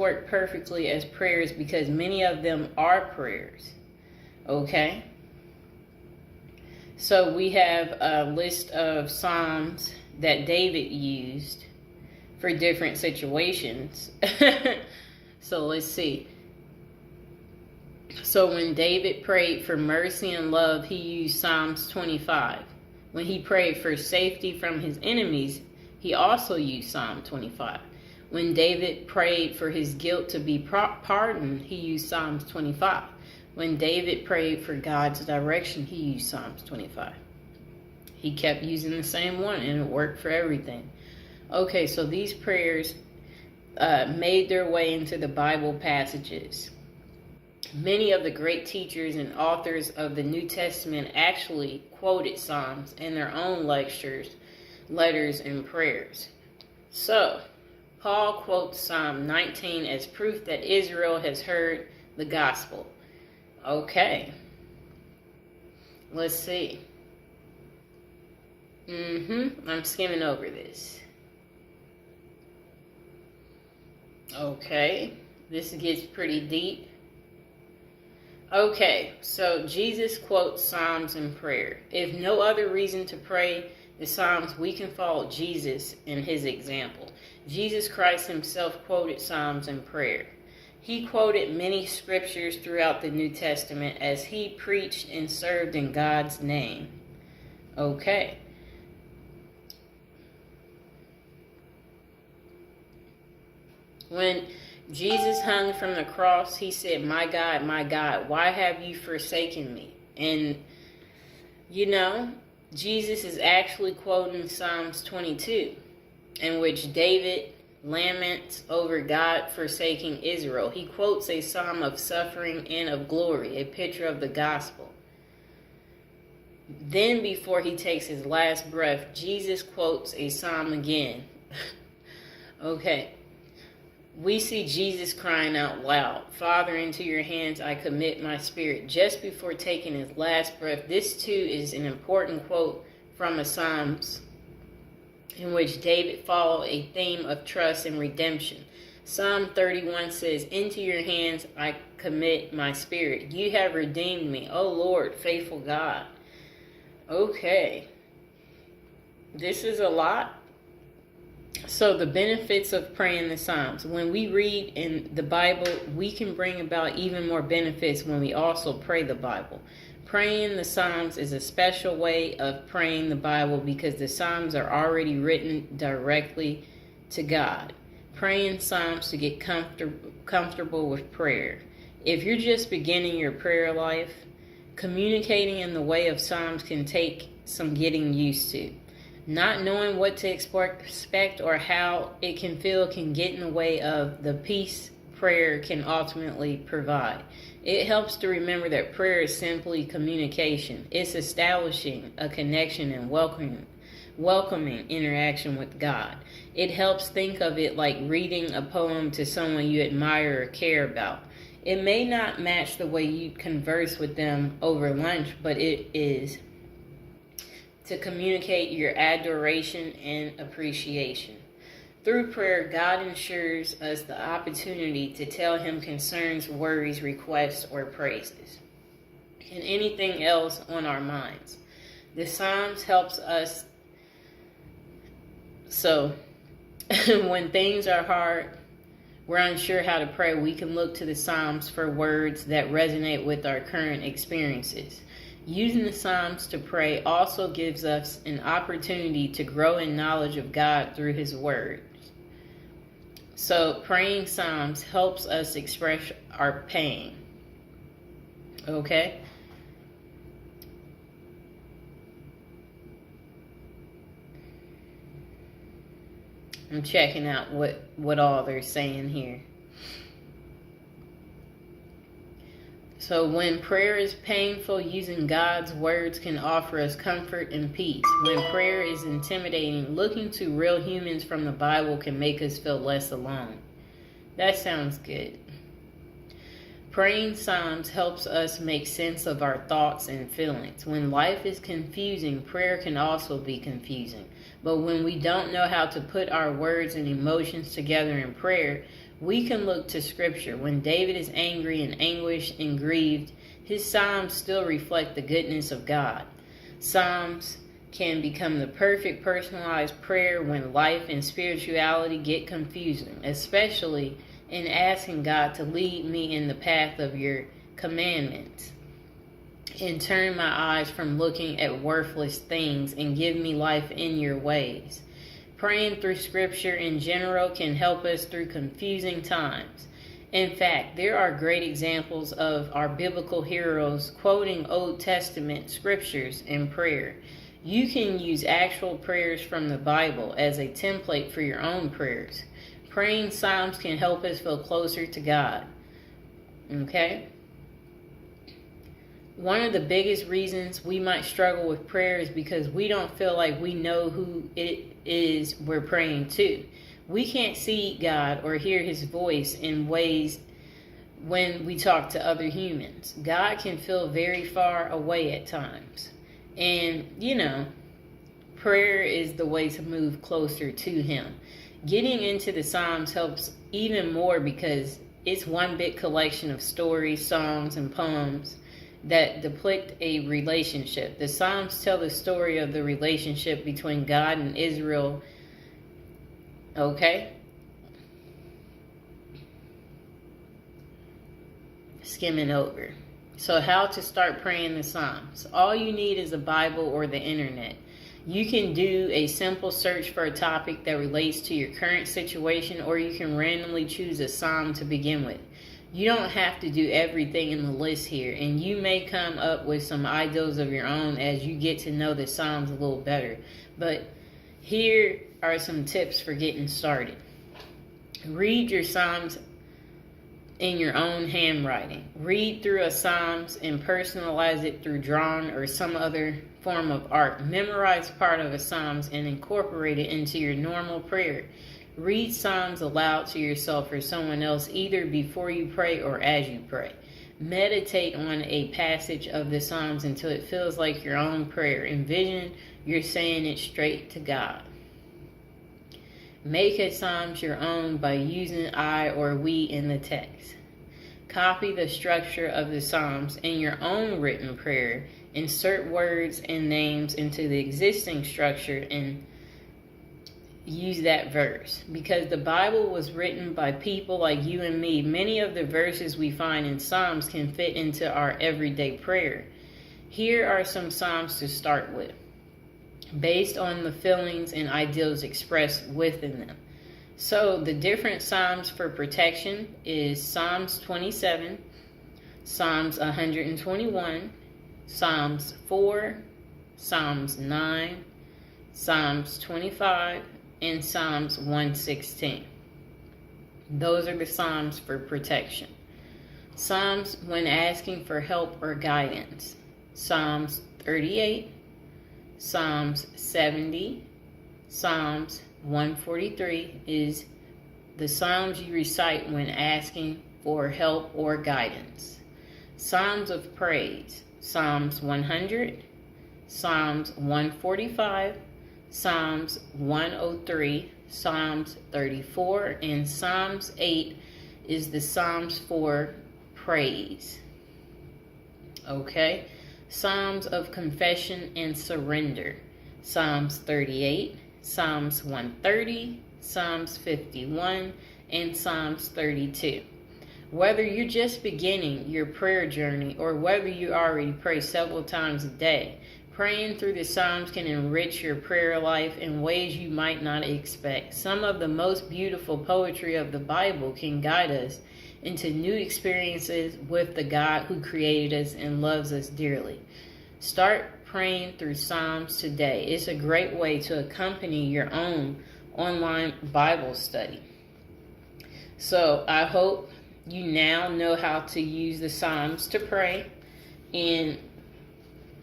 work perfectly as prayers because many of them are prayers. Okay? So we have a list of Psalms that David used for different situations. So let's see. So when David prayed for mercy and love, he used Psalms 25. When he prayed for safety from his enemies, he also used Psalm 25. When David prayed for his guilt to be pardoned, he used Psalms 25. When David prayed for God's direction, he used Psalms 25. He kept using the same one, and it worked for everything. Okay, so these prayers made their way into the Bible passages. Many of the great teachers and authors of the New Testament actually quoted Psalms in their own lectures, letters, and prayers. So, Paul quotes Psalm 19 as proof that Israel has heard the gospel. Okay. Let's see. I'm skimming over this. Okay. This gets pretty deep. Okay, so Jesus quotes Psalms in prayer. If no other reason to pray the Psalms, we can follow Jesus in his example. Jesus Christ himself quoted Psalms in prayer. He quoted many scriptures throughout the New Testament as he preached and served in God's name. Okay. When Jesus hung from the cross, he said, my God, why have you forsaken me? And, Jesus is actually quoting Psalms 22, in which David laments over God forsaking Israel. He quotes a psalm of suffering and of glory, a picture of the gospel. Then, before he takes his last breath, Jesus quotes a psalm again. Okay. We see Jesus crying out loud, Father, into your hands I commit my spirit. Just before taking his last breath, this too is an important quote from a Psalms in which David followed a theme of trust and redemption. Psalm 31 says, into your hands I commit my spirit. You have redeemed me, O Lord, faithful God. Okay. This is a lot. So the benefits of praying the Psalms. When we read in the Bible, we can bring about even more benefits when we also pray the Bible. Praying the Psalms is a special way of praying the Bible because the Psalms are already written directly to God. Praying Psalms to get comfortable with prayer. If you're just beginning your prayer life, communicating in the way of Psalms can take some getting used to. Not knowing what to expect or how it can feel can get in the way of the peace prayer can ultimately provide. It helps to remember that prayer is simply communication. It's establishing a connection and welcoming interaction with God. It helps think of it like reading a poem to someone you admire or care about. It may not match the way you converse with them over lunch, but it is to communicate your adoration and appreciation. Through prayer, God ensures us the opportunity to tell him concerns, worries, requests, or praises, and anything else on our minds. The Psalms helps us. So, when things are hard, we're unsure how to pray, we can look to the Psalms for words that resonate with our current experiences. Using the Psalms to pray also gives us an opportunity to grow in knowledge of God through his word. So praying Psalms helps us express our pain. Okay? I'm checking out what all they're saying here. So when prayer is painful, using God's words can offer us comfort and peace. When prayer is intimidating, looking to real humans from the Bible can make us feel less alone. That sounds good. Praying Psalms helps us make sense of our thoughts and feelings. When life is confusing, prayer can also be confusing. But when we don't know how to put our words and emotions together in prayer, We can look to Scripture. When David is angry and anguished and grieved, his Psalms still reflect the goodness of God. Psalms can become the perfect personalized prayer when life and spirituality get confusing, especially in asking God to lead me in the path of your commandments and turn my eyes from looking at worthless things and give me life in your ways. Praying through Scripture in general can help us through confusing times. In fact, there are great examples of our biblical heroes quoting Old Testament scriptures in prayer. You can use actual prayers from the Bible as a template for your own prayers. Praying Psalms can help us feel closer to God. Okay? One of the biggest reasons we might struggle with prayer is because we don't feel like we know who it is we're praying to. We can't see God or hear His voice in ways when we talk to other humans. God can feel very far away at times. And, prayer is the way to move closer to Him. Getting into the Psalms helps even more because it's one big collection of stories, songs, and poems that depict a relationship. The Psalms tell the story of the relationship between God and Israel. Okay? Skimming over. So how to start praying the Psalms. All you need is a Bible or the internet. You can do a simple search for a topic that relates to your current situation, or you can randomly choose a psalm to begin with. You don't have to do everything in the list here, and you may come up with some ideas of your own as you get to know the Psalms a little better. But here are some tips for getting started. Read your Psalms in your own handwriting. Read through a Psalms and personalize it through drawing or some other form of art. Memorize part of a Psalms and incorporate it into your normal prayer. Read Psalms aloud to yourself or someone else either before you pray or as you pray. Meditate on a passage of the Psalms until it feels like your own prayer. Envision you're saying it straight to God. Make a Psalms your own by using I or we in the text. Copy the structure of the Psalms in your own written prayer. Insert words and names into the existing structure and use that verse. Because the Bible was written by people like you and me, many of the verses we find in Psalms can fit into our everyday prayer. Here are some Psalms to start with, based on the feelings and ideals expressed within them. So the different Psalms for protection is Psalms 27, Psalms 121, Psalms 4, Psalms 9, Psalms 25, and Psalms 116. Those are the Psalms for protection. Psalms when asking for help or guidance. Psalms 38, Psalms 70, Psalms 143 is the Psalms you recite when asking for help or guidance. Psalms of praise. Psalms 100, Psalms 145, Psalms 103, Psalms 34, and Psalms 8 is the Psalms for praise. Okay? Psalms of confession and surrender. Psalms 38, Psalms 130, Psalms 51, and Psalms 32. Whether you're just beginning your prayer journey or whether you already pray several times a day, praying through the Psalms can enrich your prayer life in ways you might not expect. Some of the most beautiful poetry of the Bible can guide us into new experiences with the God who created us and loves us dearly. Start praying through Psalms today. It's a great way to accompany your own online Bible study. So I hope you now know how to use the Psalms to pray. And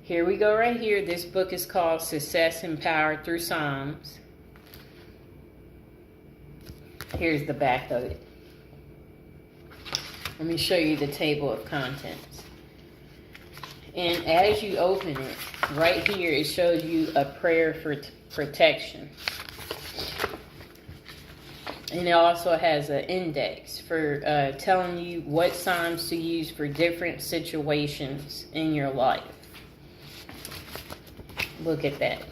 here we go right here. This book is called Success Empowered Through Psalms. Here's the back of it. Let me show you the table of contents. And as you open it, right here, it shows you a prayer for protection. And it also has an index for telling you what Psalms to use for different situations in your life. Look at that.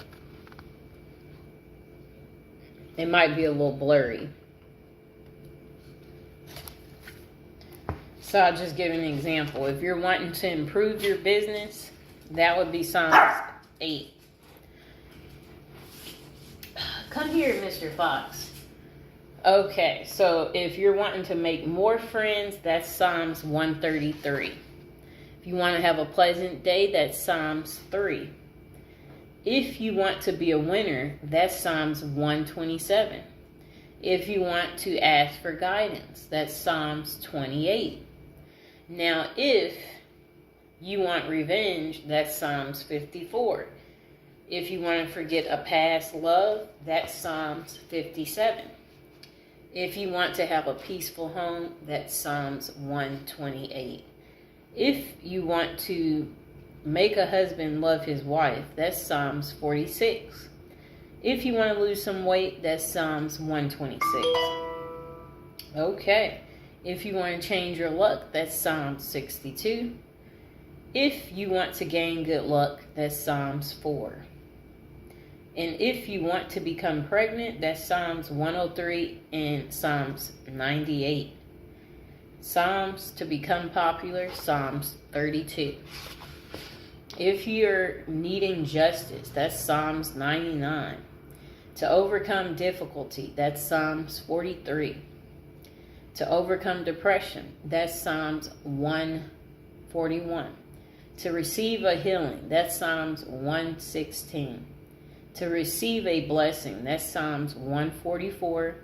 It might be a little blurry. So I'll just give an example. If you're wanting to improve your business, that would be Psalms 8. Come here, Mr. Fox. Okay, so if you're wanting to make more friends, that's Psalms 133. If you want to have a pleasant day, that's Psalms 3. If you want to be a winner, that's Psalms 127. If you want to ask for guidance, that's Psalms 28. Now, if you want revenge, that's Psalms 54. If you want to forget a past love, that's Psalms 57. If you want to have a peaceful home, that's Psalms 128. If you want to make a husband love his wife, that's Psalms 46. If you want to lose some weight, that's Psalms 126. Okay. If you want to change your luck, that's Psalms 62. If you want to gain good luck, that's Psalms 4. And if you want to become pregnant, that's Psalms 103 and Psalms 98. Psalms to become popular, Psalms 32. If you're needing justice, that's Psalms 99. To overcome difficulty, that's Psalms 43. To overcome depression, that's Psalms 141. To receive a healing, that's Psalms 116. To receive a blessing, that's Psalms 144.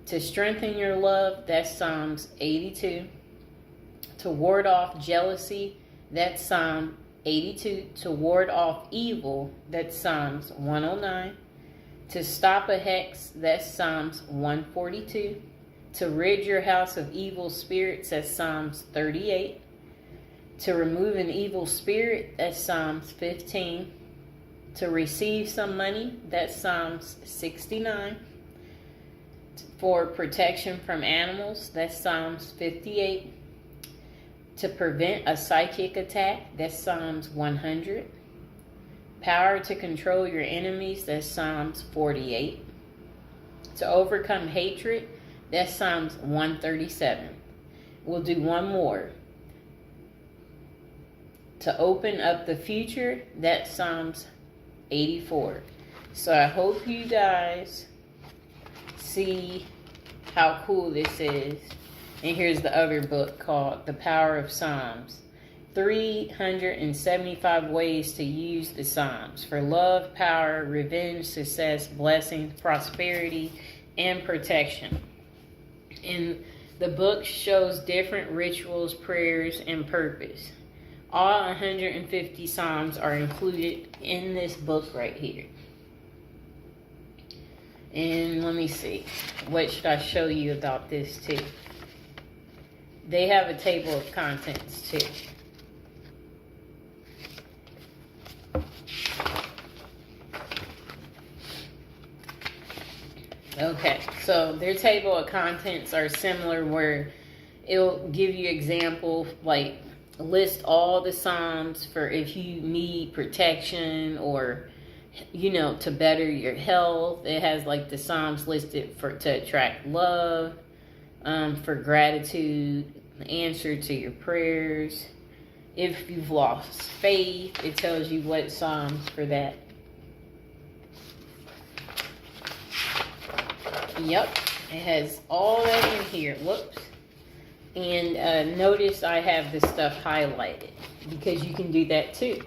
To strengthen your love, that's Psalms 82. To ward off jealousy, that's Psalm 82. To ward off evil, that's Psalms 109. To stop a hex, that's Psalms 142. To rid your house of evil spirits, that's Psalms 38. To remove an evil spirit, that's Psalms 15. To receive some money, that's Psalms 69. For protection from animals, that's Psalms 58. To prevent a psychic attack, that's Psalms 100. Power to control your enemies, that's Psalms 48. To overcome hatred, that's Psalms 137. We'll do one more. To open up the future, that's Psalms 84. So I hope you guys see how cool this is. And here's the other book called The Power of Psalms. 375 ways to use the Psalms for love, power, revenge, success, blessings, prosperity, and protection. And the book shows different rituals, prayers, and purpose. All 150 Psalms are included in this book right here. And let me see. What should I show you about this too? They have a table of contents too. Okay, so their table of contents are similar where it'll give you example, like list all the Psalms for if you need protection or, you know, to better your health. It has like the Psalms listed to attract love, for gratitude, the answer to your prayers. If you've lost faith, it tells you what Psalms for that. Yep, it has all that in here. Whoops. And notice I have this stuff highlighted because you can do that too.